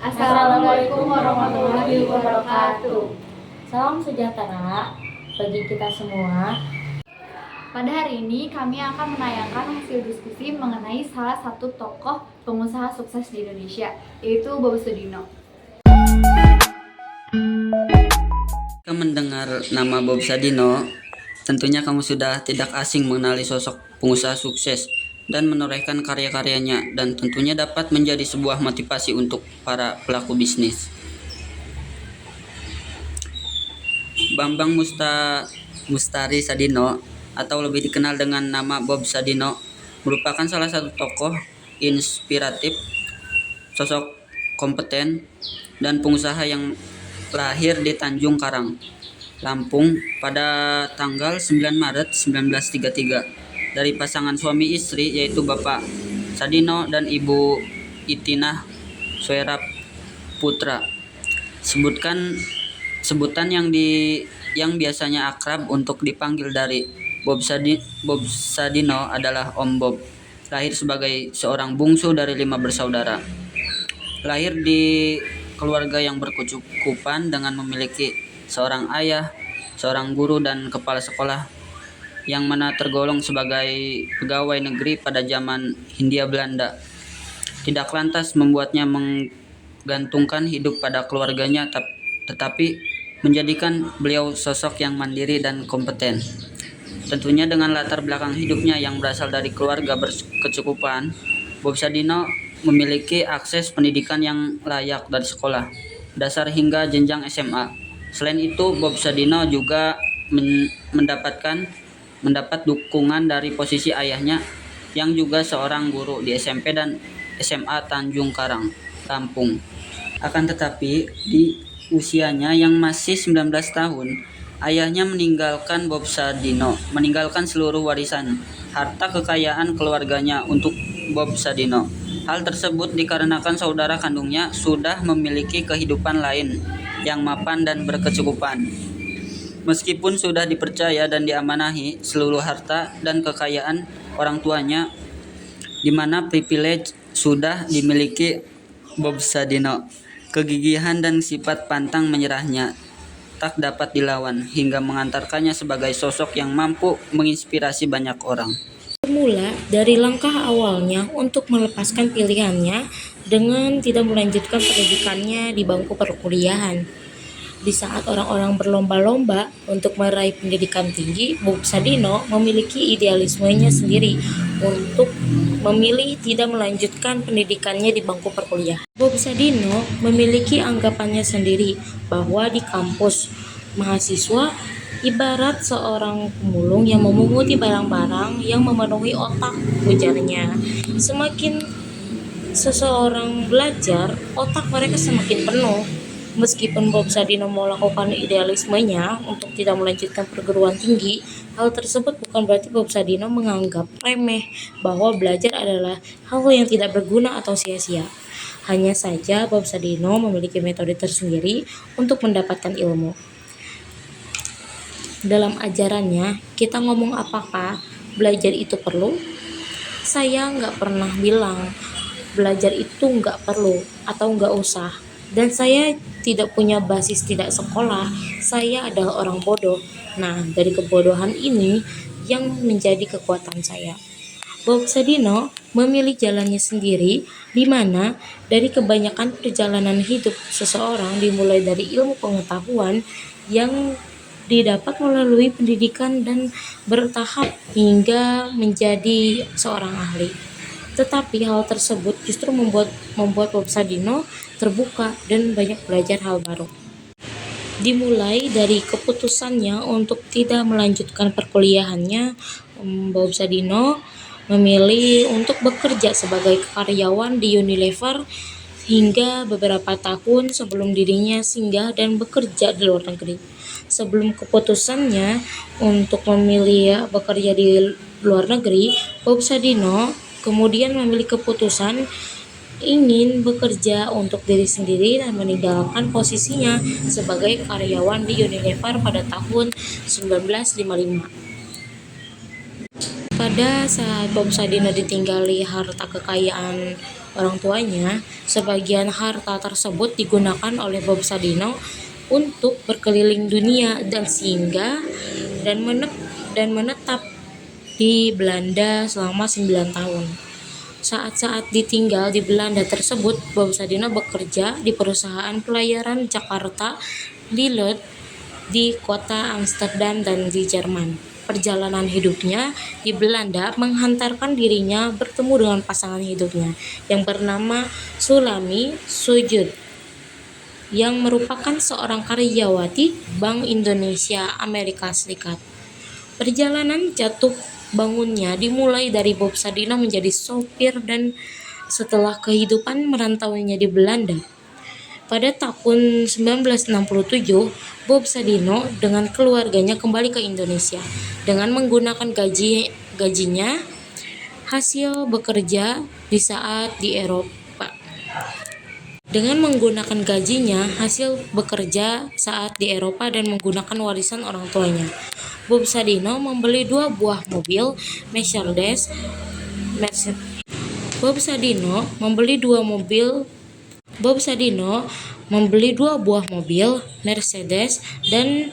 Assalamualaikum warahmatullahi wabarakatuh. Salam sejahtera bagi kita semua. Pada hari ini kami akan menayangkan hasil diskusi mengenai salah satu tokoh pengusaha sukses di Indonesia, yaitu Bob Sudino. Jika mendengar nama Bob Sadino, tentunya kamu sudah tidak asing mengenali sosok pengusaha sukses dan menorehkan karya-karyanya, dan tentunya dapat menjadi sebuah motivasi untuk para pelaku bisnis. Bambang Mustari Sadino, atau lebih dikenal dengan nama Bob Sadino, merupakan salah satu tokoh inspiratif, sosok kompeten, dan pengusaha yang lahir di Tanjung Karang, Lampung pada tanggal 9 Maret 1933 dari pasangan suami istri, yaitu Bapak Sadino dan Ibu Itinah Soerap Putra. Sebutan yang biasanya akrab untuk dipanggil dari Bob Sadino adalah Om Bob. Lahir sebagai seorang bungsu dari 5 bersaudara. Lahir di keluarga yang berkecukupan dengan memiliki seorang ayah, seorang guru, dan kepala sekolah, yang mana tergolong sebagai pegawai negeri pada zaman Hindia Belanda. Tidak lantas membuatnya menggantungkan hidup pada keluarganya, tetapi menjadikan beliau sosok yang mandiri dan kompeten. Tentunya dengan latar belakang hidupnya yang berasal dari keluarga berkecukupan, Bob Sadino memiliki akses pendidikan yang layak dari sekolah dasar hingga jenjang SMA. Selain itu, Bob Sadino juga mendapat dukungan dari posisi ayahnya yang juga seorang guru di SMP dan SMA Tanjung Karang, Lampung. Akan tetapi, di usianya yang masih 19 tahun, ayahnya meninggalkan seluruh warisan harta kekayaan keluarganya untuk Bob Sadino. Hal tersebut dikarenakan saudara kandungnya sudah memiliki kehidupan lain yang mapan dan berkecukupan. Meskipun sudah dipercaya dan diamanahi seluruh harta dan kekayaan orang tuanya, di mana privilege sudah dimiliki Bob Sadino, kegigihan dan sifat pantang menyerahnya tak dapat dilawan, hingga mengantarkannya sebagai sosok yang mampu menginspirasi banyak orang. Bermula dari langkah awalnya untuk melepaskan pilihannya dengan tidak melanjutkan pendidikannya di bangku perkuliahan. Di saat orang-orang berlomba-lomba untuk meraih pendidikan tinggi, Bob Sadino memiliki idealismenya sendiri untuk memilih tidak melanjutkan pendidikannya di bangku perkuliahan. Bob Sadino memiliki anggapannya sendiri bahwa di kampus, mahasiswa ibarat seorang pemulung yang memunguti barang-barang yang memenuhi otak, ujarnya. Semakin seseorang belajar, otak mereka semakin penuh. Meskipun Bob Sadino melakukan idealismenya untuk tidak melanjutkan perguruan tinggi, hal tersebut bukan berarti Bob Sadino menganggap remeh bahwa belajar adalah hal yang tidak berguna atau sia-sia. Hanya saja Bob Sadino memiliki metode tersendiri untuk mendapatkan ilmu. Dalam ajarannya, kita ngomong apakah belajar itu perlu? Saya nggak pernah bilang belajar itu nggak perlu atau nggak usah. Dan saya tidak punya basis tidak sekolah, saya adalah orang bodoh. Nah, dari kebodohan ini yang menjadi kekuatan saya. Bob Sadino memilih jalannya sendiri, di mana dari kebanyakan perjalanan hidup seseorang dimulai dari ilmu pengetahuan yang didapat melalui pendidikan dan bertahap hingga menjadi seorang ahli. Tetapi hal tersebut justru membuat Bob Sadino terbuka dan banyak belajar hal baru. Dimulai dari keputusannya untuk tidak melanjutkan perkuliahannya, Bob Sadino memilih untuk bekerja sebagai karyawan di Unilever hingga beberapa tahun sebelum dirinya singgah dan bekerja di luar negeri. Sebelum keputusannya untuk memilih bekerja di luar negeri, Bob Sadino kemudian memilih keputusan ingin bekerja untuk diri sendiri dan meninggalkan posisinya sebagai karyawan di Unilever pada tahun 1955. Pada saat Bob Sadino ditinggali harta kekayaan orang tuanya, sebagian harta tersebut digunakan oleh Bob Sadino untuk berkeliling dunia dan menetap di Belanda selama 9 tahun. Saat-saat ditinggal di Belanda tersebut, Bob Sadino bekerja di perusahaan pelayaran Jakarta, di Lot, di kota Amsterdam, dan di Jerman. Perjalanan hidupnya di Belanda menghantarkan dirinya bertemu dengan pasangan hidupnya yang bernama Sulami Sujud, yang merupakan seorang karyawati Bank Indonesia Amerika Serikat. Perjalanan jatuh bangunnya dimulai dari Bob Sadino menjadi sopir dan setelah kehidupan merantaunya di Belanda. Pada tahun 1967, Bob Sadino dengan keluarganya kembali ke Indonesia dengan menggunakan gajinya hasil bekerja di saat di Eropa. Dengan menggunakan gajinya hasil bekerja saat di Eropa dan menggunakan warisan orang tuanya, Bob Sadino membeli 2 buah mobil Mercedes. Bob Sadino membeli 2 buah mobil Mercedes dan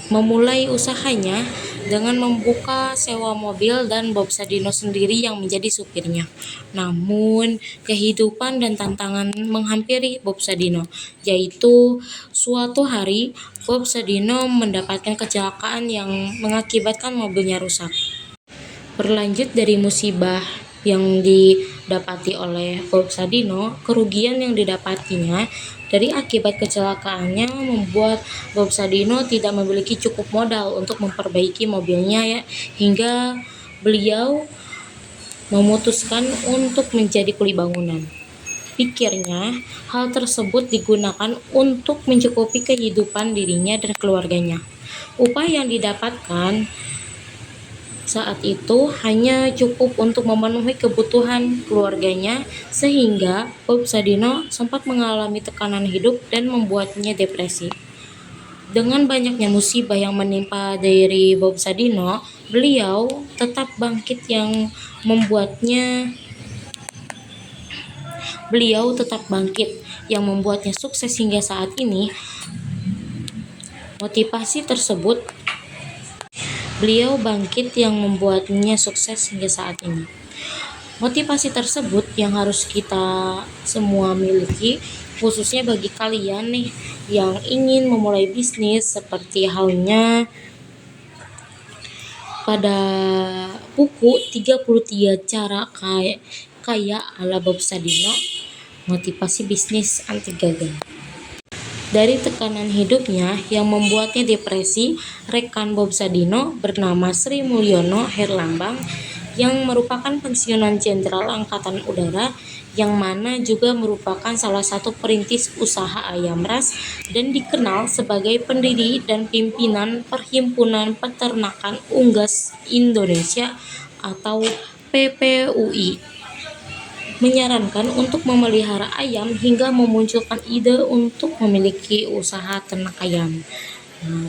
memulai usahanya dengan membuka sewa mobil dan Bob Sadino sendiri yang menjadi supirnya. Namun, kehidupan dan tantangan menghampiri Bob Sadino, yaitu suatu hari Bob Sadino mendapatkan kecelakaan yang mengakibatkan mobilnya rusak. Berlanjut dari musibah yang didapati oleh Bob Sadino, kerugian yang didapatinya dari akibat kecelakaannya membuat Bob Sadino tidak memiliki cukup modal untuk memperbaiki mobilnya hingga beliau memutuskan untuk menjadi kuli bangunan. Pikirnya, hal tersebut digunakan untuk mencukupi kehidupan dirinya dan keluarganya. Upah yang didapatkan saat itu hanya cukup untuk memenuhi kebutuhan keluarganya, sehingga Bob Sadino sempat mengalami tekanan hidup dan membuatnya depresi. Dengan banyaknya musibah yang menimpa diri Bob Sadino, beliau tetap bangkit yang membuatnya sukses hingga saat ini. Motivasi tersebut yang harus kita semua miliki, khususnya bagi kalian nih yang ingin memulai bisnis, seperti halnya pada buku 33 cara kaya ala Bob Sadino, motivasi bisnis anti gagal. Dari tekanan hidupnya yang membuatnya depresi, rekan Bob Sadino bernama Sri Mulyono Herlambang yang merupakan pensiunan Jenderal Angkatan Udara yang mana juga merupakan salah satu perintis usaha ayam ras dan dikenal sebagai pendiri dan pimpinan Perhimpunan Peternakan Unggas Indonesia atau PPUI, menyarankan untuk memelihara ayam hingga memunculkan ide untuk memiliki usaha ternak ayam.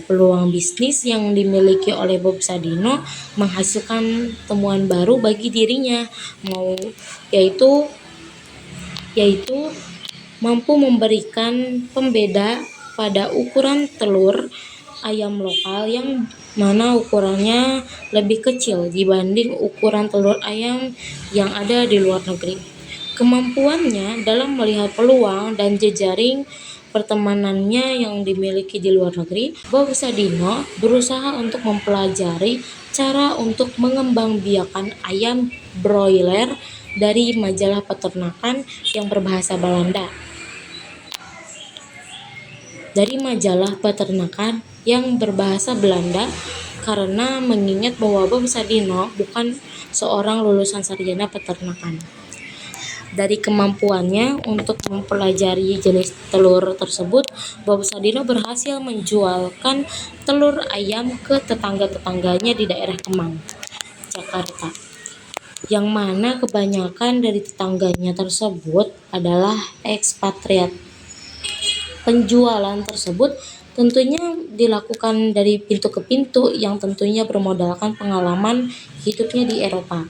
Peluang bisnis yang dimiliki oleh Bob Sadino menghasilkan temuan baru bagi dirinya, yaitu mampu memberikan pembeda pada ukuran telur ayam lokal yang mana ukurannya lebih kecil dibanding ukuran telur ayam yang ada di luar negeri. Kemampuannya dalam melihat peluang dan jejaring pertemanannya yang dimiliki di luar negeri, Bob Sadino berusaha untuk mempelajari cara untuk mengembangbiakan ayam broiler dari majalah peternakan yang berbahasa Belanda karena mengingat bahwa Bob Sadino bukan seorang lulusan sarjana peternakan. Dari kemampuannya untuk mempelajari jenis telur tersebut, Bob Sadino berhasil menjualkan telur ayam ke tetangga-tetangganya di daerah Kemang, Jakarta, yang mana kebanyakan dari tetangganya tersebut adalah ekspatriat. Penjualan tersebut tentunya dilakukan dari pintu ke pintu yang tentunya bermodalkan pengalaman hidupnya di Eropa.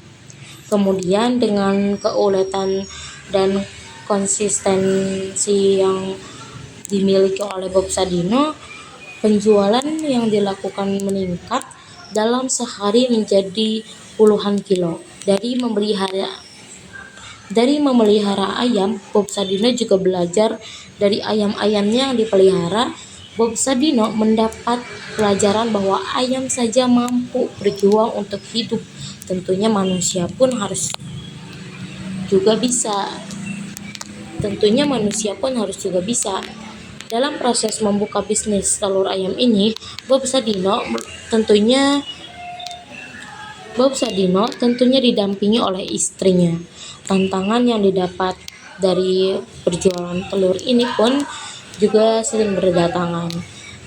Kemudian dengan keuletan dan konsistensi yang dimiliki oleh Bob Sadino, penjualan yang dilakukan meningkat dalam sehari menjadi puluhan kilo. Dari memelihara ayam, Bob Sadino juga belajar dari ayam-ayamnya yang dipelihara. Bob Sadino mendapat pelajaran bahwa ayam saja mampu berjuang untuk hidup. Tentunya manusia pun harus juga bisa. Dalam proses membuka bisnis telur ayam ini, Bob Sadino tentunya didampingi oleh istrinya. Tantangan yang didapat dari berjualan telur ini pun juga sering berdatangan.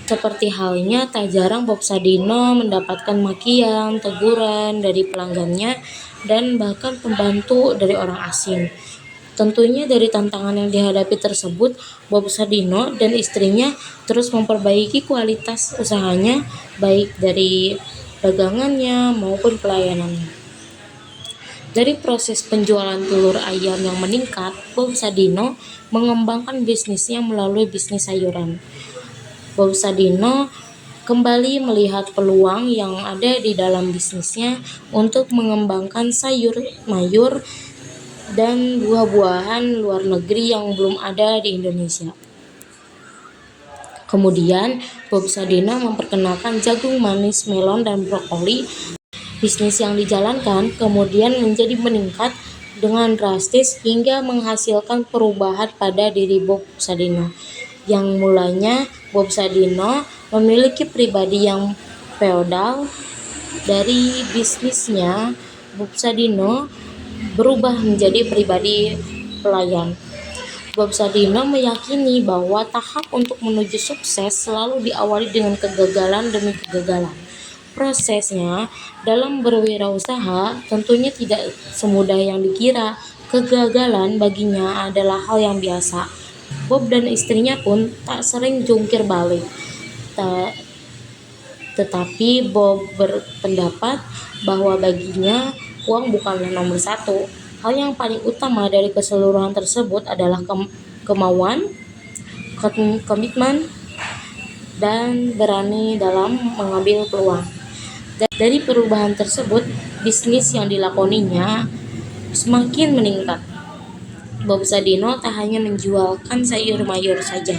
Seperti halnya, tak jarang Bob Sadino mendapatkan makian, teguran dari pelanggannya, dan bahkan pembantu dari orang asing. Tentunya dari tantangan yang dihadapi tersebut, Bob Sadino dan istrinya terus memperbaiki kualitas usahanya, baik dari dagangannya maupun pelayanannya. Dari proses penjualan telur ayam yang meningkat, Bob Sadino mengembangkan bisnisnya melalui bisnis sayuran. Bob Sadino kembali melihat peluang yang ada di dalam bisnisnya untuk mengembangkan sayur mayur dan buah-buahan luar negeri yang belum ada di Indonesia. Kemudian, Bob Sadino memperkenalkan jagung manis, melon, dan brokoli. Bisnis yang dijalankan kemudian menjadi meningkat dengan drastis hingga menghasilkan perubahan pada diri Bob Sadino. Yang mulanya Bob Sadino memiliki pribadi yang feodal. Dari bisnisnya, Bob Sadino berubah menjadi pribadi pelayan. Bob Sadino meyakini bahwa tahap untuk menuju sukses selalu diawali dengan kegagalan demi kegagalan. Prosesnya dalam berwirausaha tentunya tidak semudah yang dikira. Kegagalan baginya adalah hal yang biasa. Bob dan istrinya pun tak sering jungkir balik. Tetapi Bob berpendapat bahwa baginya uang bukanlah nomor satu. Hal yang paling utama dari keseluruhan tersebut adalah kemauan, komitmen, dan berani dalam mengambil peluang. Dari perubahan tersebut, bisnis yang dilakoninya semakin meningkat. Bob Sadino tak hanya menjualkan sayur mayur saja,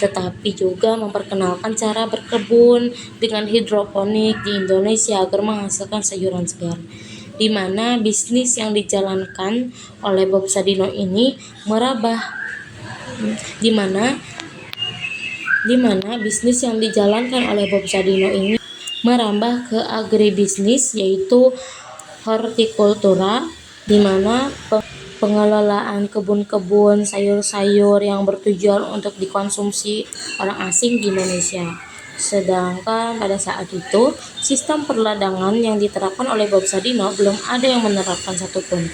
tetapi juga memperkenalkan cara berkebun dengan hidroponik di Indonesia agar menghasilkan sayuran segar. Di mana bisnis yang dijalankan oleh Bob Sadino ini merambah ke agribisnis, yaitu hortikultura, di mana pengelolaan kebun-kebun sayur-sayur yang bertujuan untuk dikonsumsi orang asing di Indonesia. Sedangkan pada saat itu, sistem perladangan yang diterapkan oleh Bob Sadino belum ada yang menerapkan satupun.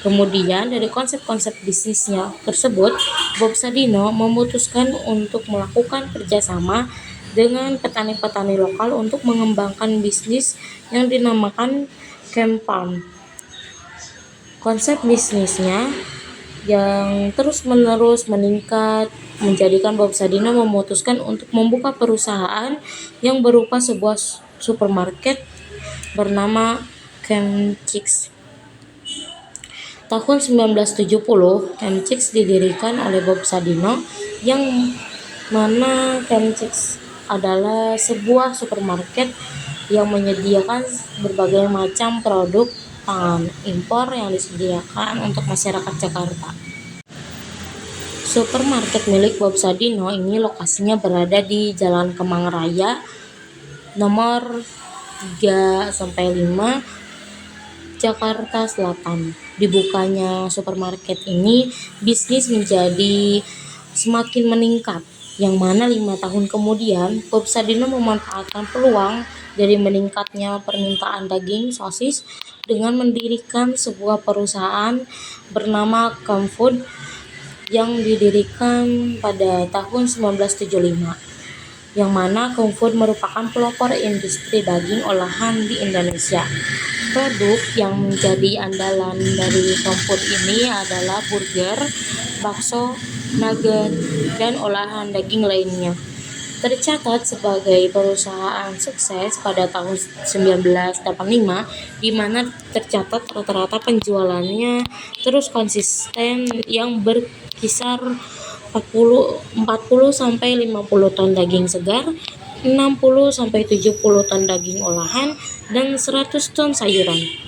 Kemudian dari konsep-konsep bisnisnya tersebut, Bob Sadino memutuskan untuk melakukan kerjasama dengan petani-petani lokal untuk mengembangkan bisnis yang dinamakan Camp Farm. Konsep bisnisnya yang terus-menerus meningkat menjadikan Bob Sadino memutuskan untuk membuka perusahaan yang berupa sebuah supermarket bernama Camp Chicks. Tahun 1970, Camp Chicks didirikan oleh Bob Sadino, yang mana Camp Chicks adalah sebuah supermarket yang menyediakan berbagai macam produk pangan impor yang disediakan untuk masyarakat Jakarta. Supermarket milik Bob Sadino ini lokasinya berada di Jalan Kemang Raya nomor 3-5 Jakarta Selatan. Dibukanya supermarket ini, bisnis menjadi semakin meningkat, yang mana 5 tahun kemudian Bob Sadino memanfaatkan peluang dari meningkatnya permintaan daging sosis dengan mendirikan sebuah perusahaan bernama Camp Food yang didirikan pada tahun 1975. yang mana Comfood merupakan pelopor industri daging olahan di Indonesia. Produk yang menjadi andalan dari Comfood ini adalah burger, bakso, nugget, dan olahan daging lainnya. Tercatat sebagai perusahaan sukses pada tahun 1985, di mana tercatat rata-rata penjualannya terus konsisten yang berkisar 40 sampai 50 ton daging segar, 60 sampai 70 ton daging olahan, dan 100 ton sayuran.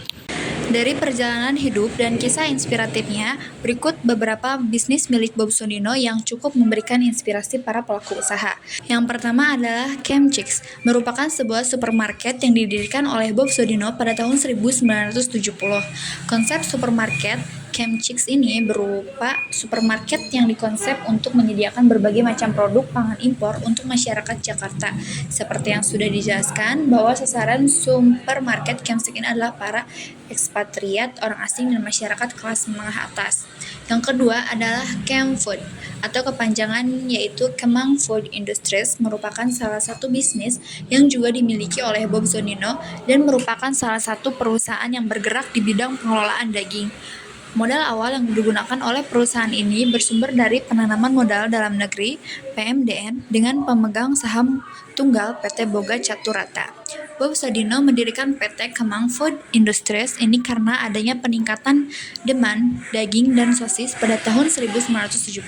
Dari perjalanan hidup dan kisah inspiratifnya, berikut beberapa bisnis milik Bob Sudino yang cukup memberikan inspirasi para pelaku usaha. Yang pertama adalah Camp Chicks, merupakan sebuah supermarket yang didirikan oleh Bob Sudino pada tahun 1970. Konsep supermarket Camp Chicks ini berupa supermarket yang dikonsep untuk menyediakan berbagai macam produk pangan impor untuk masyarakat Jakarta. Seperti yang sudah dijelaskan, bahwa sasaran supermarket Camp Chicks ini adalah para ekspatriat, orang asing, dan masyarakat kelas menengah atas. Yang kedua adalah Camp Food, atau kepanjangan yaitu Kemang Food Industries, merupakan salah satu bisnis yang juga dimiliki oleh Bob Sudino dan merupakan salah satu perusahaan yang bergerak di bidang pengelolaan daging. Modal awal yang digunakan oleh perusahaan ini bersumber dari penanaman modal dalam negeri (PMDN) dengan pemegang saham tunggal PT Boga Caturata. Bob Sudino mendirikan PT Kemang Food Industries ini karena adanya peningkatan demand daging dan sosis pada tahun 1975.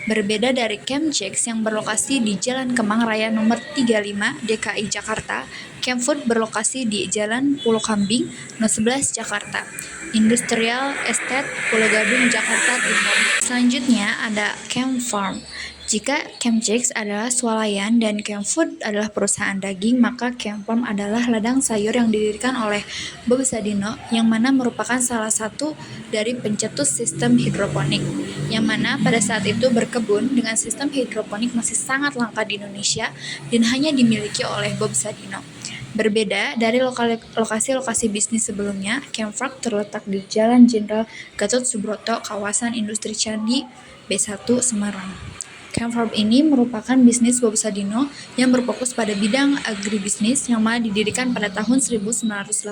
Berbeda dari Camp Chicks yang berlokasi di Jalan Kemang Raya nomor 35 DKI Jakarta, Camp Food berlokasi di Jalan Pulau Kambing No. 11 Jakarta, Industrial Estate Pulau Gadung Jakarta Timur. Selanjutnya ada Camp Farm. Jika Camp Chicks adalah swalayan dan Camp Food adalah perusahaan daging, maka Camp Farm adalah ladang sayur yang didirikan oleh Bob Sudino, yang mana merupakan salah satu dari pencetus sistem hidroponik, yang mana pada saat itu berkebun dengan sistem hidroponik masih sangat langka di Indonesia dan hanya dimiliki oleh Bob Sudino. Berbeda dari lokasi-lokasi bisnis sebelumnya, Camp Farm terletak di Jalan Jenderal Gatot Subroto, kawasan Industri Candi B1 Semarang. Camp Farm ini merupakan bisnis Bob Sudino yang berfokus pada bidang agribisnis yang mana didirikan pada tahun 1980.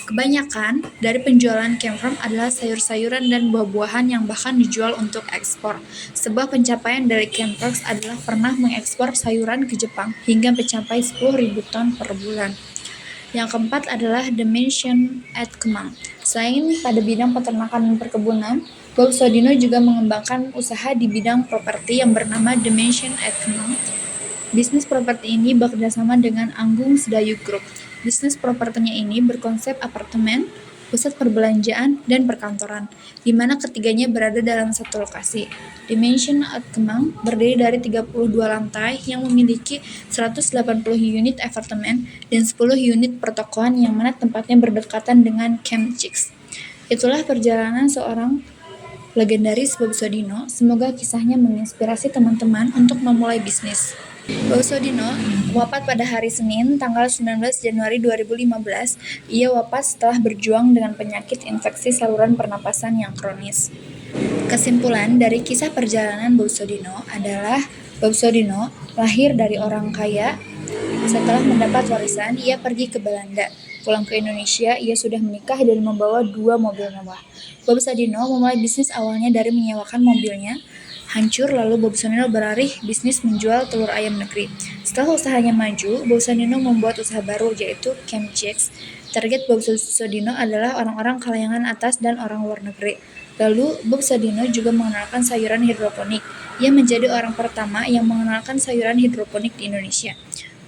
Kebanyakan dari penjualan Camp Farm adalah sayur-sayuran dan buah-buahan yang bahkan dijual untuk ekspor. Sebuah pencapaian dari Camp Farm adalah pernah mengekspor sayuran ke Jepang hingga mencapai 10.000 ton per bulan. Yang keempat adalah The Mansion at Kemang. Selain pada bidang peternakan dan perkebunan, Bob Sudino juga mengembangkan usaha di bidang properti yang bernama The Mansion at Kemang. Bisnis properti ini bekerjasama dengan Anggung Sedayu Group. Bisnis propertinya ini berkonsep apartemen, pusat perbelanjaan, dan perkantoran, di mana ketiganya berada dalam satu lokasi. The Mansion at Kemang berdiri dari 32 lantai yang memiliki 180 unit apartemen dan 10 unit pertokoan yang mana tempatnya berdekatan dengan Camp Chicks. Itulah perjalanan seorang legendaris Bob Sudino. Semoga kisahnya menginspirasi teman-teman untuk memulai bisnis. Bob Sudino wafat pada hari Senin, tanggal 19 Januari 2015. Ia wafat setelah berjuang dengan penyakit infeksi saluran pernapasan yang kronis. Kesimpulan dari kisah perjalanan Bob Sudino adalah Bob Sudino lahir dari orang kaya. Setelah mendapat warisan, ia pergi ke Belanda. Pulang ke Indonesia, ia sudah menikah dan membawa 2 mobil mewah. Bob Sudino memulai bisnis awalnya dari menyewakan mobilnya. Hancur, lalu Bob Sudino beralih bisnis menjual telur ayam negeri. Setelah usahanya maju, Bob Sudino membuat usaha baru, yaitu Camp Chicks. Target Bob Sudino adalah orang-orang kalangan atas dan orang luar negeri. Lalu, Bob Sudino juga mengenalkan sayuran hidroponik. Ia menjadi orang pertama yang mengenalkan sayuran hidroponik di Indonesia.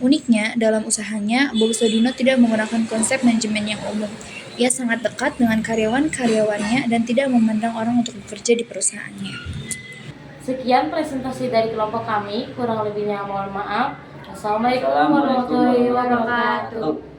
Uniknya, dalam usahanya, Bob Sudino tidak menggunakan konsep manajemen yang umum. Ia sangat dekat dengan karyawan-karyawannya dan tidak memandang orang untuk bekerja di perusahaannya. Sekian presentasi dari kelompok kami, kurang lebihnya mohon maaf. Assalamualaikum warahmatullahi wabarakatuh.